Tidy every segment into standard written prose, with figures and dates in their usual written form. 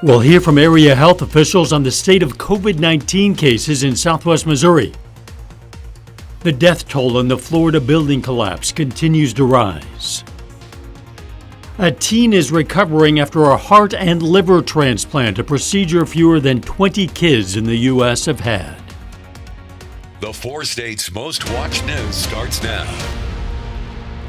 We'll hear from area health officials on the state of COVID-19 cases in southwest Missouri. The death toll in the Florida building collapse continues to rise. A teen is recovering after a heart and liver transplant, a procedure fewer than 20 kids in the U.S. have had. The 4 states' most watched news starts now.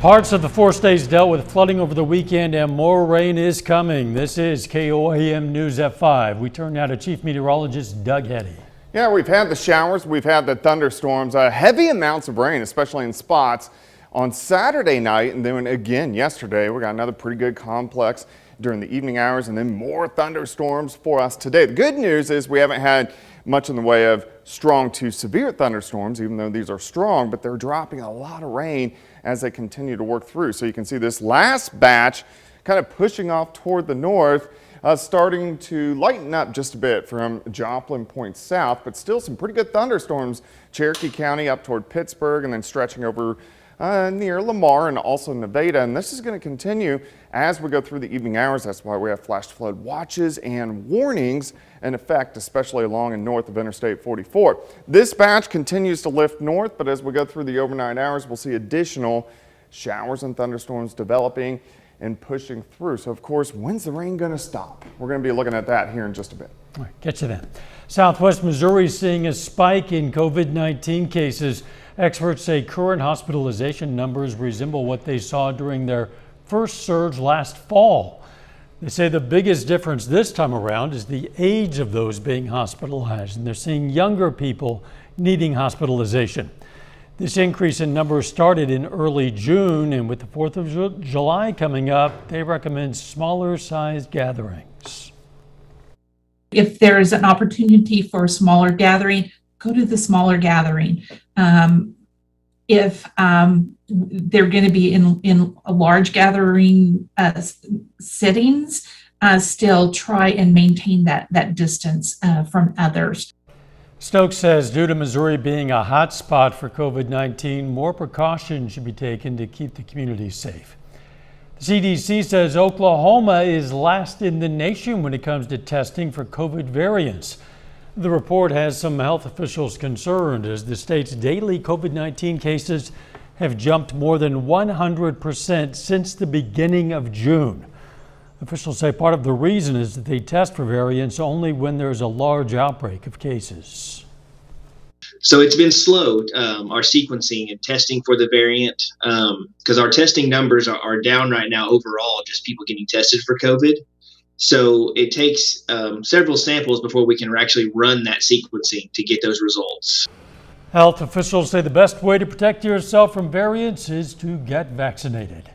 Parts of the 4 states dealt with flooding over the weekend and more rain is coming. This is KOAM News at 5. We turn now to Chief Meteorologist Doug Heddy. Yeah, we've had the showers, we've had the thunderstorms, heavy amounts of rain, especially in spots on Saturday night, and then again yesterday. We got another pretty good complex during the evening hours, and then more thunderstorms for us today. The good news is we haven't had much in the way of strong to severe thunderstorms, even though these are strong, but they're dropping a lot of rain as they continue to work through. So you can see this last batch kind of pushing off toward the north, starting to lighten up just a bit from Joplin Point south, but still some pretty good thunderstorms. Cherokee County up toward Pittsburgh and then stretching over near Lamar and also Nevada. And this is going to continue as we go through the evening hours. That's why we have flash flood watches and warnings in effect, especially along and north of Interstate 44. This batch continues to lift north, but as we go through the overnight hours, we'll see additional showers and thunderstorms developing and pushing through. So, of course, when's the rain going to stop? We're going to be looking at that here in just a bit. All right, get you then. Southwest Missouri is seeing a spike in COVID-19 cases. Experts say current hospitalization numbers resemble what they saw during their first surge last fall. They say the biggest difference this time around is the age of those being hospitalized, and they're seeing younger people needing hospitalization. This increase in numbers started in early June, and with the 4th of July coming up, they recommend smaller sized gatherings. If there is an opportunity for a smaller gathering, go to the smaller gathering. If they're going to be in a large gathering settings, still try and maintain that distance from others. Stokes says due to Missouri being a hot spot for COVID-19, more precautions should be taken to keep the community safe. The CDC says Oklahoma is last in the nation when it comes to testing for COVID variants. The report has some health officials concerned as the state's daily COVID-19 cases have jumped more than 100% since the beginning of June. Officials say part of the reason is that they test for variants only when there's a large outbreak of cases. So it's been slow, our sequencing and testing for the variant, because our testing numbers are down right now overall, just people getting tested for COVID. So it takes several samples before we can actually run that sequencing to get those results. Health officials say the best way to protect yourself from variants is to get vaccinated.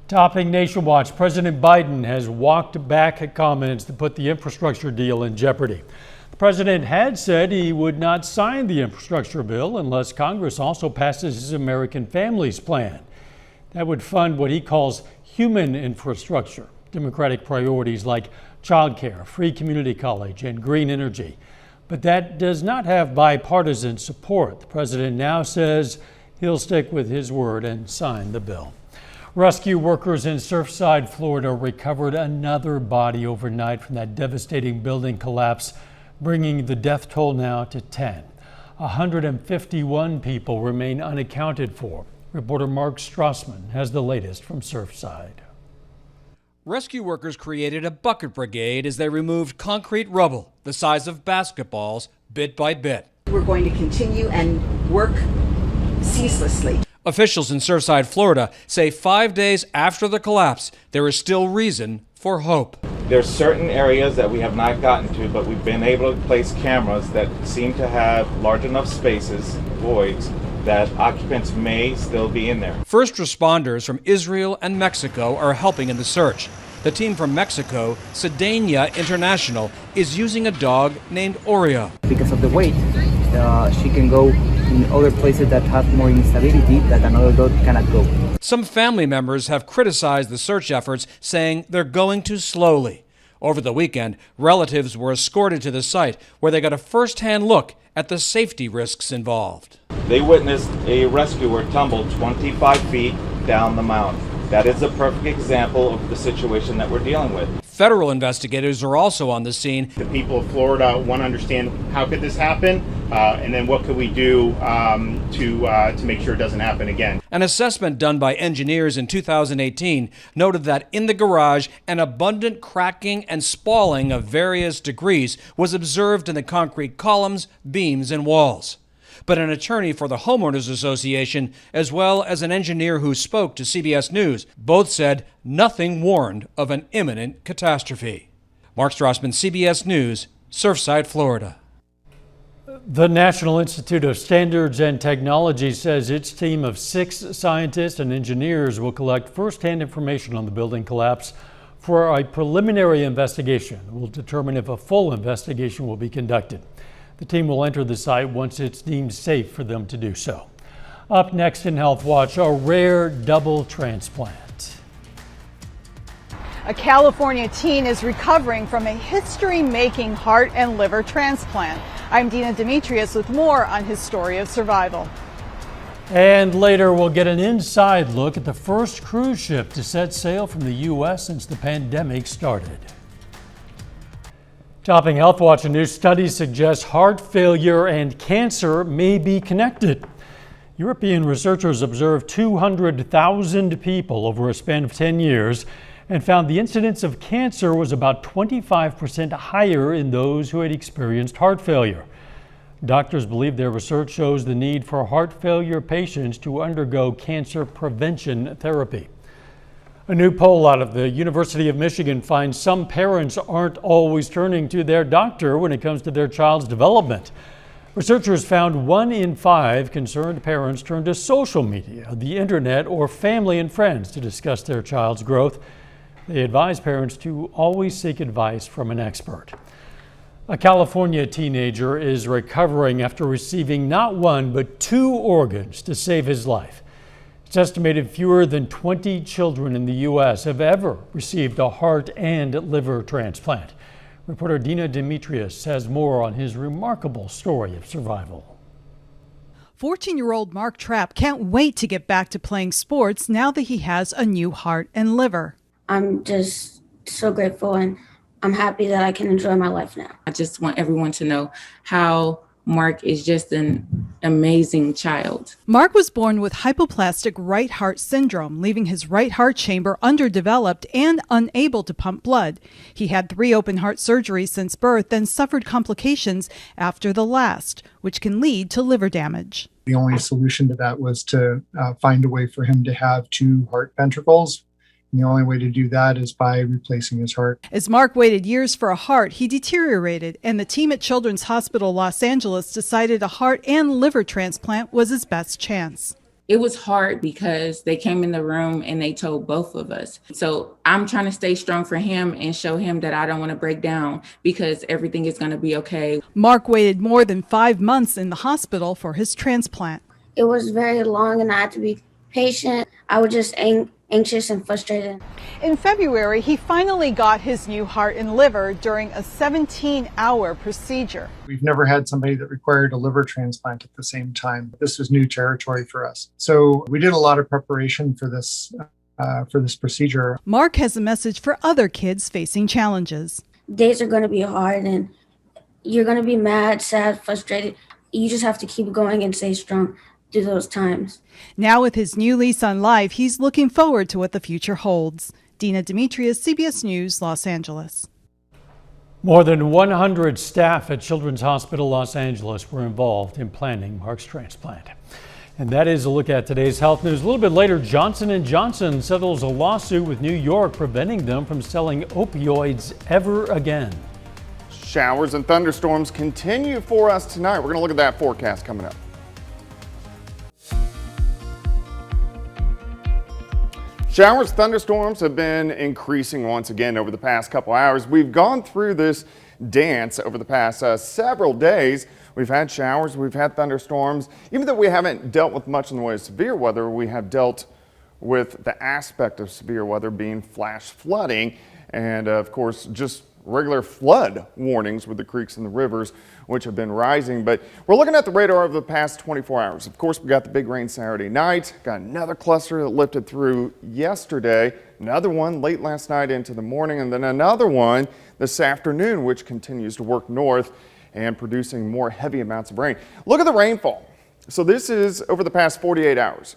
Topping Nation Watch, President Biden has walked back at comments that put the infrastructure deal in jeopardy. The president had said he would not sign the infrastructure bill unless Congress also passes his American Families Plan. That would fund what he calls human infrastructure, Democratic priorities like childcare, free community college, and green energy. But that does not have bipartisan support. The president now says he'll stick with his word and sign the bill. Rescue workers in Surfside, Florida recovered another body overnight from that devastating building collapse, bringing the death toll now to 10. 151 people remain unaccounted for. Reporter Mark Strassman has the latest from Surfside. Rescue workers created a bucket brigade as they removed concrete rubble the size of basketballs bit by bit. We're going to continue and work ceaselessly. Officials in Surfside, Florida say 5 days after the collapse, there is still reason for hope. There's certain areas that we have not gotten to, but we've been able to place cameras that seem to have large enough spaces, voids, that occupants may still be in there. First responders from Israel and Mexico are helping in the search. The team from Mexico, Sedania International, is using a dog named Oreo. Because of the weight, she can go in other places that have more instability that another dog cannot go. Some family members have criticized the search efforts, saying they're going too slowly. Over the weekend, relatives were escorted to the site where they got a first-hand look at the safety risks involved. They witnessed a rescuer tumble 25 feet down the mountain. That is a perfect example of the situation that we're dealing with. Federal investigators are also on the scene. The people of Florida want to understand how could this happen, and then what could we do to make sure it doesn't happen again. An assessment done by engineers in 2018 noted that in the garage, an abundant cracking and spalling of various degrees was observed in the concrete columns, beams, and walls. But an attorney for the Homeowners Association, as well as an engineer who spoke to CBS News, both said nothing warned of an imminent catastrophe. Mark Strassman, CBS News, Surfside, Florida. The National Institute of Standards and Technology says its team of 6 scientists and engineers will collect first-hand information on the building collapse for a preliminary investigation. It will determine if a full investigation will be conducted. The team will enter the site once it's deemed safe for them to do so. Up next in Health Watch, a rare double transplant. A California teen is recovering from a history-making heart and liver transplant. I'm Dina Demetrius with more on his story of survival. And later, we'll get an inside look at the first cruise ship to set sail from the U.S. since the pandemic started. Topping Health Watch, a new study suggests heart failure and cancer may be connected. European researchers observed 200,000 people over a span of 10 years and found the incidence of cancer was about 25% higher in those who had experienced heart failure. Doctors believe their research shows the need for heart failure patients to undergo cancer prevention therapy. A new poll out of the University of Michigan finds some parents aren't always turning to their doctor when it comes to their child's development. Researchers found 1 in 5 concerned parents turn to social media, the internet, or family and friends to discuss their child's growth. They advise parents to always seek advice from an expert. A California teenager is recovering after receiving not 1 but 2 organs to save his life. It's estimated fewer than 20 children in the U.S. have ever received a heart and liver transplant. Reporter Dina Demetrius has more on his remarkable story of survival. 14-year-old Mark Trapp can't wait to get back to playing sports now that he has a new heart and liver. I'm just so grateful, and I'm happy that I can enjoy my life now. I just want everyone to know how Mark is just an amazing child. Mark was born with hypoplastic right heart syndrome, leaving his right heart chamber underdeveloped and unable to pump blood. He had 3 open heart surgeries since birth, then suffered complications after the last, which can lead to liver damage. The only solution to that was to find a way for him to have 2 heart ventricles. And the only way to do that is by replacing his heart. As Mark waited years for a heart, he deteriorated, and the team at Children's Hospital Los Angeles decided a heart and liver transplant was his best chance. It was hard because they came in the room and they told both of us. So I'm trying to stay strong for him and show him that I don't want to break down because everything is going to be okay. Mark waited more than 5 months in the hospital for his transplant. It was very long, and I had to be patient. I was just anxious and frustrated. In February, he finally got his new heart and liver during a 17-hour procedure. We've never had somebody that required a liver transplant at the same time. This was new territory for us. So we did a lot of preparation for this procedure. Mark has a message for other kids facing challenges. Days are going to be hard, and you're going to be mad, sad, frustrated. You just have to keep going and stay strong through those times. Now with his new lease on life, he's looking forward to what the future holds. Dina Demetrius, CBS News, Los Angeles. More than 100 staff at Children's Hospital Los Angeles were involved in planning Mark's transplant. And that is a look at today's health news. A little bit later, Johnson & Johnson settles a lawsuit with New York preventing them from selling opioids ever again. Showers and thunderstorms continue for us tonight. We're going to look at that forecast coming up. Showers, thunderstorms have been increasing once again over the past couple hours. We've gone through this dance over the past several days. We've had showers, we've had thunderstorms. Even though we haven't dealt with much in the way of severe weather, we have dealt with the aspect of severe weather being flash flooding. And of course, just regular flood warnings with the creeks and the rivers, which have been rising. But we're looking at the radar of the past 24 hours. Of course, we got the big rain Saturday night, got another cluster that lifted through yesterday, another one late last night into the morning, and then another one this afternoon, which continues to work north and producing more heavy amounts of rain. Look at the rainfall. So this is over the past 48 hours.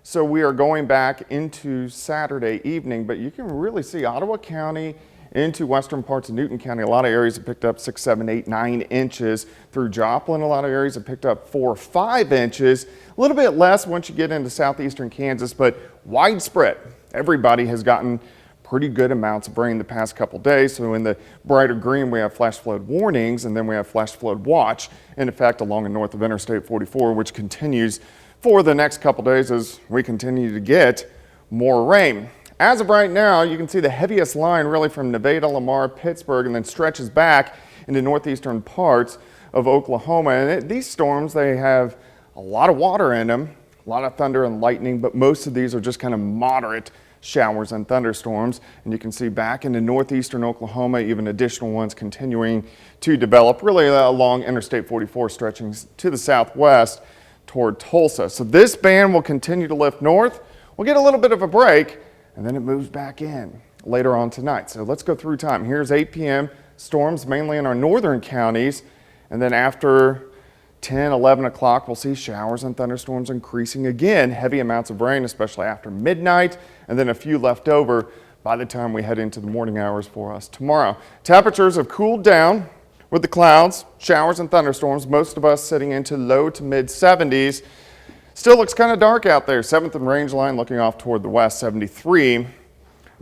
So we are going back into Saturday evening, but you can really see Ottawa County into western parts of Newton County. A lot of areas have picked up 6, 7, 8, 9 inches. Through Joplin, a lot of areas have picked up 4 or 5 inches. A little bit less once you get into southeastern Kansas, but widespread. Everybody has gotten pretty good amounts of rain the past couple days. So in the brighter green, we have flash flood warnings, and then we have flash flood watch in effect along and north of Interstate 44, which continues for the next couple days as we continue to get more rain. As of right now, you can see the heaviest line really from Nevada, Lamar, Pittsburgh, and then stretches back into northeastern parts of Oklahoma. And these storms, they have a lot of water in them, a lot of thunder and lightning, but most of these are just kind of moderate showers and thunderstorms. And you can see back into northeastern Oklahoma, even additional ones continuing to develop really along Interstate 44, stretching to the southwest toward Tulsa. So this band will continue to lift north. We'll get a little bit of a break, and then it moves back in later on tonight. So let's go through time. Here's 8 p.m. Storms mainly in our northern counties, and then after 10, 11 o'clock, we'll see showers and thunderstorms increasing again. Heavy amounts of rain, especially after midnight, and then a few left over by the time we head into the morning hours for us tomorrow. Temperatures have cooled down with the clouds, showers and thunderstorms, most of us sitting into low to mid 70s. Still looks kind of dark out there. 7th and range line looking off toward the west, 73.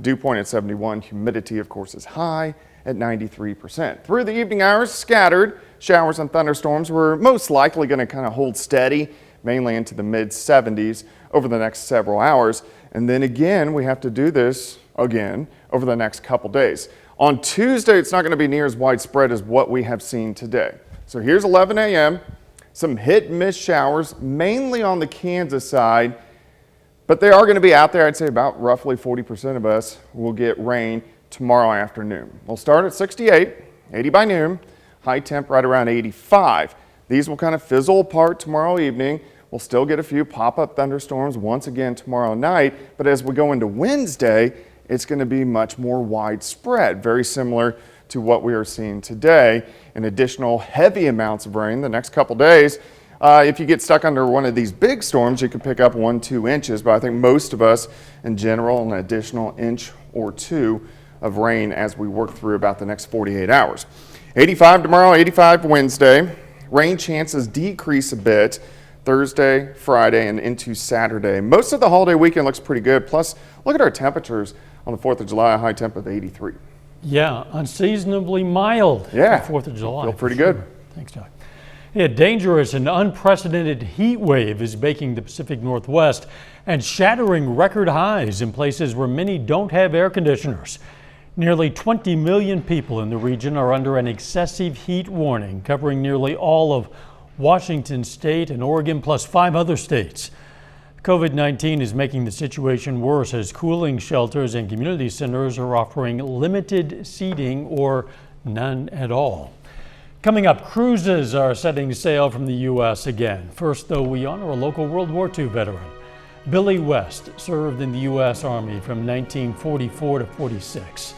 Dew point at 71. Humidity, of course, is high at 93%. Through the evening hours, scattered showers and thunderstorms were most likely going to kind of hold steady, mainly into the mid 70s over the next several hours. And then again, we have to do this again over the next couple days. On Tuesday, it's not going to be near as widespread as what we have seen today. So here's 11 a.m. Some hit and miss showers, mainly on the Kansas side, but they are going to be out there. I'd say about roughly 40% of us will get rain tomorrow afternoon. We'll start at 68, 80 by noon, high temp right around 85. These will kind of fizzle apart tomorrow evening. We'll still get a few pop-up thunderstorms once again tomorrow night, but as we go into Wednesday, it's going to be much more widespread, very similar to what we are seeing today. And additional heavy amounts of rain the next couple days. If you get stuck under one of these big storms, you can pick up 1-2 inches, but I think most of us in general an additional inch or 2 of rain as we work through about the next 48 hours. 85 tomorrow, 85 Wednesday. Rain chances decrease a bit Thursday, Friday, and into Saturday. Most of the holiday weekend looks pretty good. Plus, look at our temperatures on the 4th of July, a high temp of 83. Yeah, unseasonably mild for 4th of July. Feel pretty good. Thanks, Doug. A dangerous and unprecedented heat wave is baking the Pacific Northwest and shattering record highs in places where many don't have air conditioners. Nearly 20 million people in the region are under an excessive heat warning, covering nearly all of Washington State and Oregon, plus 5 other states. COVID-19 is making the situation worse as cooling shelters and community centers are offering limited seating or none at all. Coming up, cruises are setting sail from the U.S. again. First, though, we honor a local World War II veteran. Billy West served in the U.S. Army from 1944 to 46.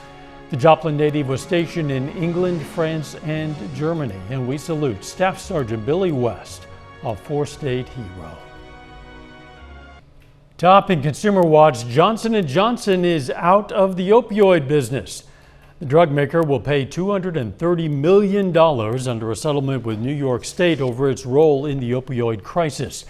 The Joplin native was stationed in England, France, and Germany, and we salute Staff Sergeant Billy West, a 4-state hero. Top in Consumer Watch, Johnson & Johnson is out of the opioid business. The drug maker will pay $230 million under a settlement with New York State over its role in the opioid crisis.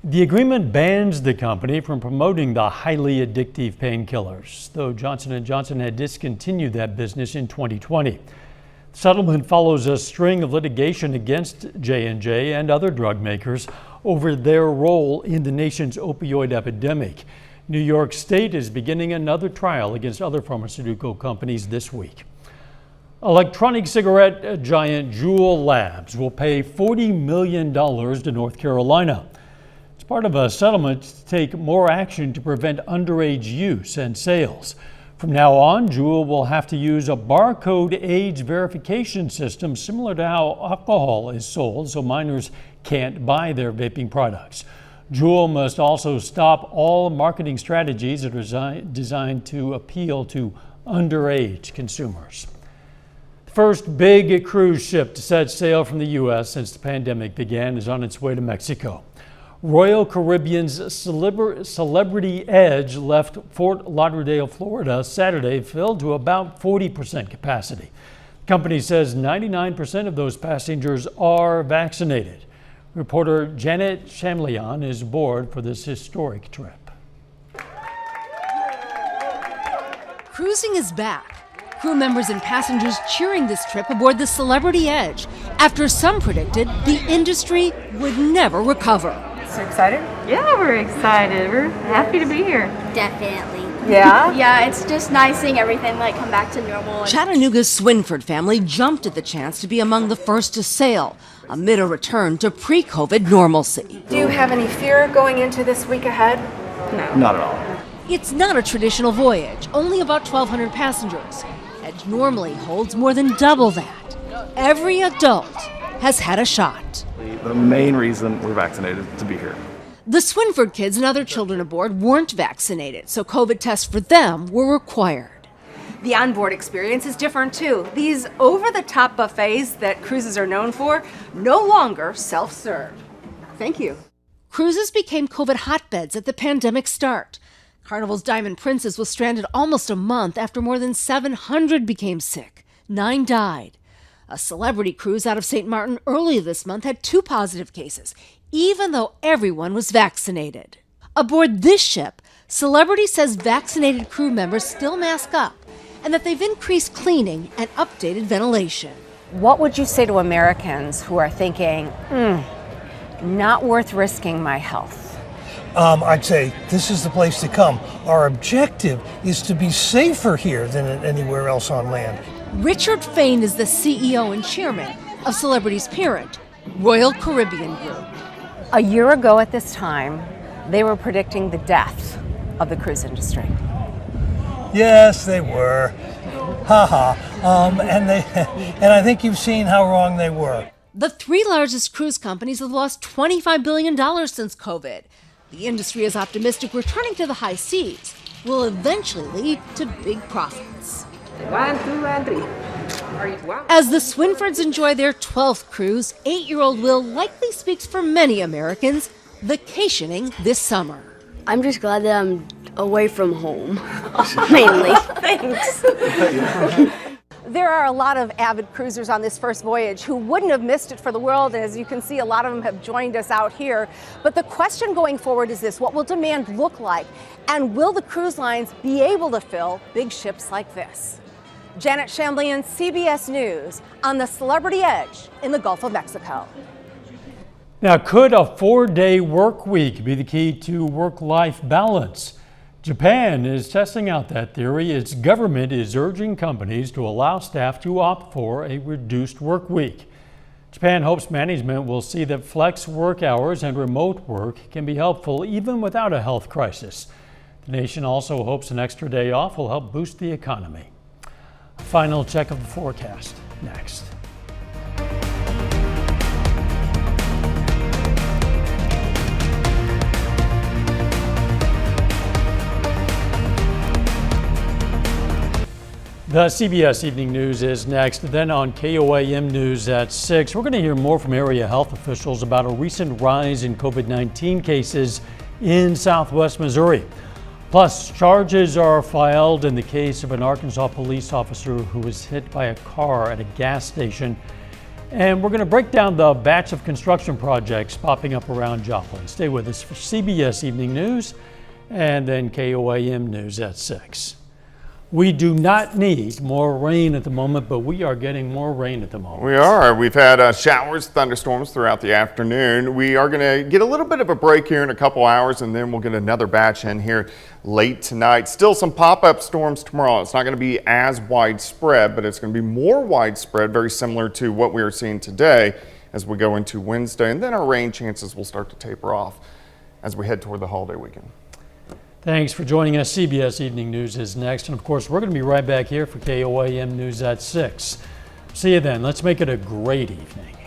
The agreement bans the company from promoting the highly addictive painkillers, though Johnson & Johnson had discontinued that business in 2020. The settlement follows a string of litigation against J&J and other drug makers over their role in the nation's opioid epidemic. New York State is beginning another trial against other pharmaceutical companies this week. Electronic cigarette giant Juul Labs will pay $40 million to North Carolina. It's part of a settlement to take more action to prevent underage use and sales. From now on, Juul will have to use a barcode age verification system similar to how alcohol is sold, so minors can't buy their vaping products. Juul must also stop all marketing strategies that are designed to appeal to underage consumers. The first big cruise ship to set sail from the U.S. since the pandemic began is on its way to Mexico. Royal Caribbean's Celebrity Edge left Fort Lauderdale, Florida, Saturday, filled to about 40% capacity. The company says 99% of those passengers are vaccinated. Reporter Janet Shamlian is aboard for this historic trip. Cruising is back. Crew members and passengers cheering this trip aboard the Celebrity Edge after some predicted the industry would never recover. So excited? Yeah, we're excited. We're happy to be here. Definitely. Yeah? Yeah, it's just nice seeing everything come back to normal. Chattanooga's Swinford family jumped at the chance to be among the first to sail amid a return to pre-COVID normalcy. Do you have any fear going into this week ahead? No. Not at all. It's not a traditional voyage, only about 1,200 passengers. Edge normally holds more than double that. Every adult has had a shot. The main reason we're vaccinated is to be here. The Swinford kids and other children aboard weren't vaccinated, so COVID tests for them were required. The onboard experience is different too. These over-the-top buffets that cruises are known for, no longer self-serve. Thank you. Cruises became COVID hotbeds at the pandemic's start. Carnival's Diamond Princess was stranded almost a month after more than 700 became sick. 9 died. A Celebrity cruise out of St. Martin earlier this month had 2 positive cases, even though everyone was vaccinated. Aboard this ship, Celebrity says vaccinated crew members still mask up and that they've increased cleaning and updated ventilation. What would you say to Americans who are thinking, not worth risking my health? I'd say this is the place to come. Our objective is to be safer here than anywhere else on land. Richard Fain is the CEO and chairman of Celebrity's parent, Royal Caribbean Group. A year ago at this time, they were predicting the death of the cruise industry. Yes, they were. And I think you've seen how wrong they were. The 3 largest cruise companies have lost $25 billion since COVID. The industry is optimistic returning to the high seas will eventually lead to big profits. 1, 2, and 3. As the Swinfords enjoy their 12th cruise, 8-year-old Will likely speaks for many Americans vacationing this summer. I'm just glad that I'm away from home, mainly. Thanks. There are a lot of avid cruisers on this first voyage who wouldn't have missed it for the world. And as you can see, a lot of them have joined us out here. But the question going forward is this: what will demand look like? And will the cruise lines be able to fill big ships like this? Janet Shamlian, CBS News, on the Celebrity Edge in the Gulf of Mexico. Now, could a 4-day work week be the key to work-life balance? Japan is testing out that theory. Its government is urging companies to allow staff to opt for a reduced work week. Japan hopes management will see that flex work hours and remote work can be helpful even without a health crisis. The nation also hopes an extra day off will help boost the economy. A final check of the forecast next. The CBS Evening News is next. Then on KOAM News at 6, we're going to hear more from area health officials about a recent rise in COVID-19 cases in Southwest Missouri. Plus, charges are filed in the case of an Arkansas police officer who was hit by a car at a gas station. And we're going to break down the batch of construction projects popping up around Joplin. Stay with us for CBS Evening News and then KOAM News at 6. We do not need more rain at the moment, but we are getting more rain at the moment. We are. We've had showers, thunderstorms throughout the afternoon. We are going to get a little bit of a break here in a couple hours, and then we'll get another batch in here late tonight. Still some pop-up storms tomorrow. It's not going to be as widespread, but it's going to be more widespread, very similar to what we are seeing today as we go into Wednesday. And then our rain chances will start to taper off as we head toward the holiday weekend. Thanks for joining us. CBS Evening News is next. And of course, we're going to be right back here for KOAM News at 6. See you then. Let's make it a great evening.